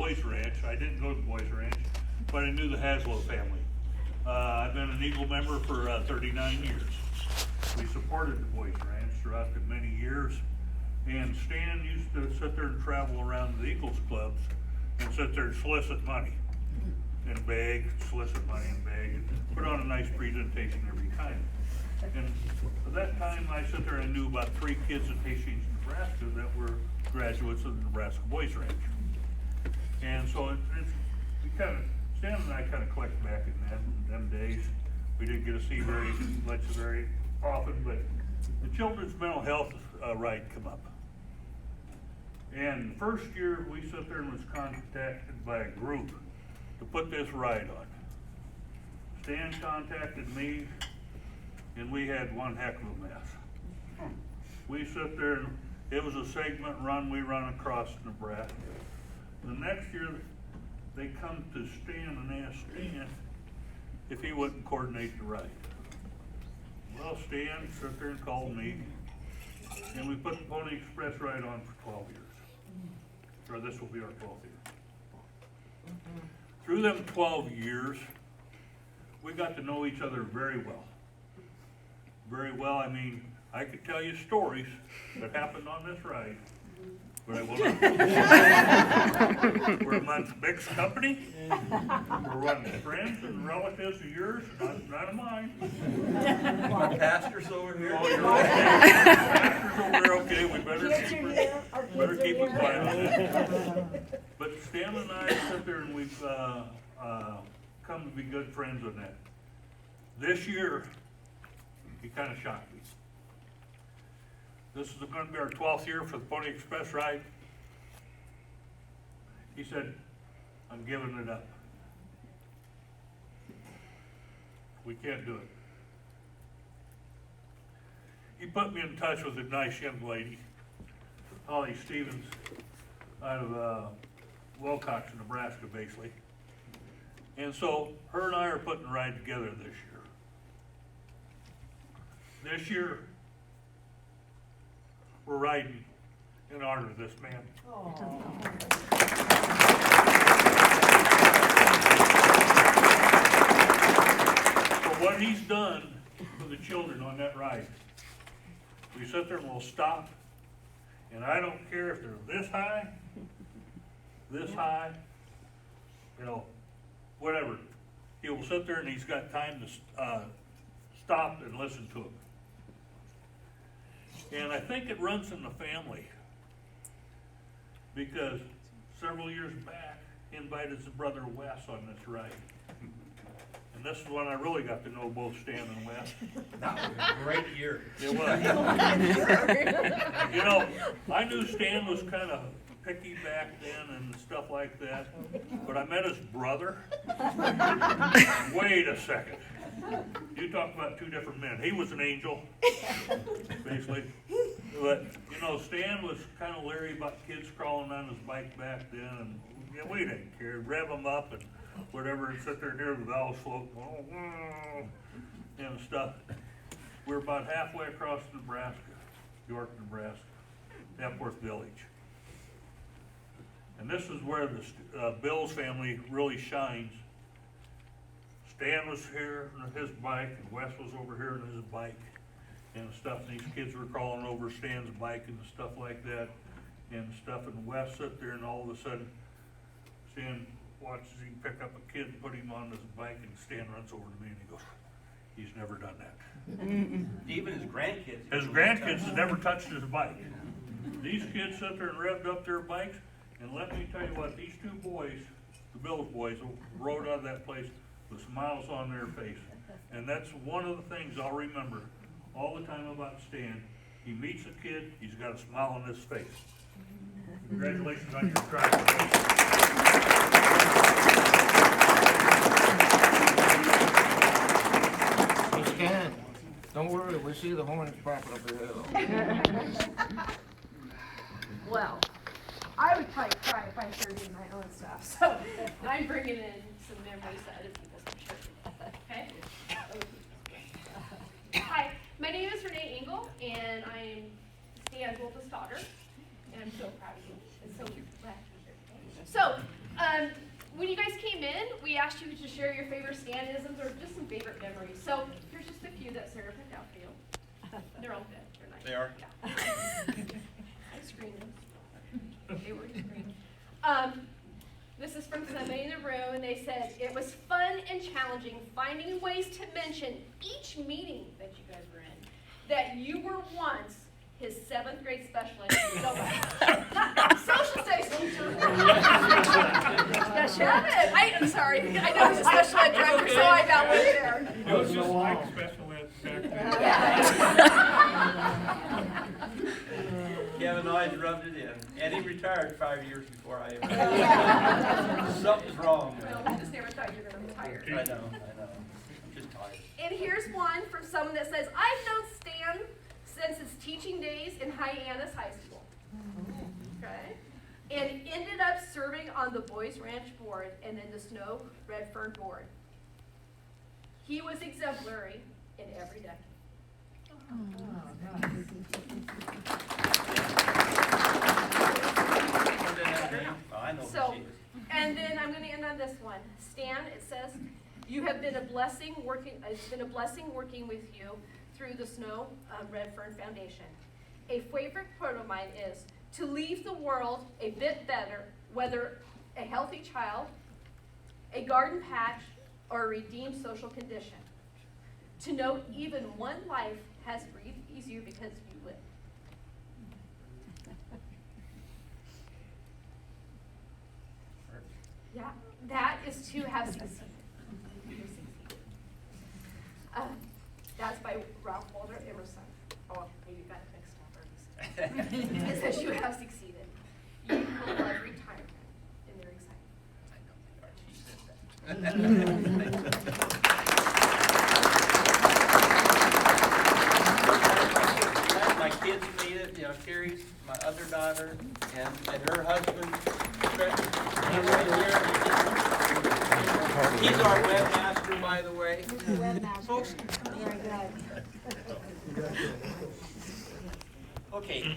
Boys Ranch. I didn't go to the Boys Ranch, but I knew the Haslow family. I've been an Eagle member for 39 years. We supported the Boys Ranch throughout the many years, and Stan used to sit there and travel around the Eagles clubs and sit there and solicit money and beg, solicit money and beg, and put on a nice presentation every time. And at that time, I sat there and knew about 3 kids in Hastings, Nebraska that were graduates of the Nebraska Boys Ranch. And so Stan and I kind of collected back in them days. We didn't get to see very often, but the Children's Mental Health ride come up. And the first year, we sat there and was contacted by a group to put this ride on. Stan contacted me, and we had one heck of a mess. We sat there, and it was a segment run we run across Nebraska. The next year, they come to Stan and ask Stan if he wouldn't coordinate the ride. Well, Stan sat there and called me, and we put the Pony Express ride on for 12 years. Or this will be our 12th year. Through them 12 years, we got to know each other very well. Very well, I mean, I could tell you stories that happened on this ride, but I will not. We're amongst Mick's company. We're one of friends and relatives of yours, not of mine. Pastors over here. Oh, you're okay. Pastors over there, okay. We better keep it quiet on that. But Stan and I sit there and we've come to be good friends on that. This year, he kind of shocked me. This is going to be our 12th year for the Pony Express ride. He said, I'm giving it up. We can't do it. He put me in touch with a nice young lady, Holly Stevens, out of Wilcox, Nebraska, basically. And so her and I are putting a ride together this year. This year, we're riding in honor of this man. For what he's done for the children on that ride. We sit there and we'll stop, and I don't care if they're this high, you know, whatever. He will sit there and he's got time to stop and listen to him. And I think it runs in the family, because several years back, he invited his brother Wes on this ride. And this is when I really got to know both Stan and Wes. That was a great year. It was. You know, I knew Stan was kind of picky back then and stuff like that, but I met his brother. Wait a second. You talk about 2 different men. He was an angel, basically. But, you know, Stan was kind of leery about kids crawling on his bike back then, and yeah, we didn't care. Rev him up and whatever, and sit there near the valve slope, and stuff. We're about halfway across Nebraska, York, Nebraska, Epworth Village. And this is where the Bill's family really shines. Stan was here on his bike, and Wes was over here on his bike and stuff. And these kids were crawling over Stan's bike and stuff like that and stuff. And Wes sat there, and all of a sudden, Stan watches him pick up a kid and put him on his bike, and Stan runs over to me and he goes, he's never done that. Even his grandkids. His grandkids has never touched his bike. These kids sat there and revved up their bikes, and let me tell you what, these 2 boys, the Bills boys, rode out of that place with smiles on their face. And that's one of the things I'll remember all the time about Stan. He meets a kid, he's got a smile on his face. Congratulations on your graduation. Hey Stan, don't worry, we'll see the horns popping up your head. Well, I would probably cry if I heard in my own stuff, so I'm bringing in some memories that other people can share. Okay? Hi, my name is Renee Engel, and I'm Stan's oldest daughter, and I'm so proud of you. And so glad to be here today. So, When you guys came in, we asked you to share your favorite Stan-isms or just some favorite memories. So here's just a few that Sarah picked out for you. They're all good. They're nice. They are? Yeah. I screened them. They were screened. This is from somebody in the room, and they said, it was fun and challenging finding ways to mention each meeting that you guys were in, that you were once his 7th grade special ed teacher. No, not social studies teacher. Yes, Shannon. I'm sorry. I know he's a special ed director, so I got one there. It was just like special ed back then. Kevin always rubbed it in. And he retired 5 years before I ever. Something's wrong. Well, I just never thought you were going to retire. I know. I'm just tired. And here's one from someone that says, I've known Stan since his teaching days in Hyannis High School. Okay? And ended up serving on the Boys Ranch board and then the Snow-Redfern board. He was exemplary in every decade. I know So, who she is. and then I'm going to end on this one. Stan, it says, you have been a blessing working. It's been a blessing working with you through the Snow-Redfern Foundation. A favorite quote of mine is to leave the world a bit better, whether a healthy child, a garden patch, or a redeemed social condition. To know even one life has breathed easier because you live. Yeah, that is to have succeeded. That's by Ralph Waldo Emerson. Oh, maybe you got it mixed up already. It says you have succeeded. You will love retirement, and they're excited. My kids made it, Carrie's my other daughter, and her husband, Trent, he's right here. He's our webmaster, by the way. Folks, Very good. okay.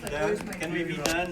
Done? Can we be done?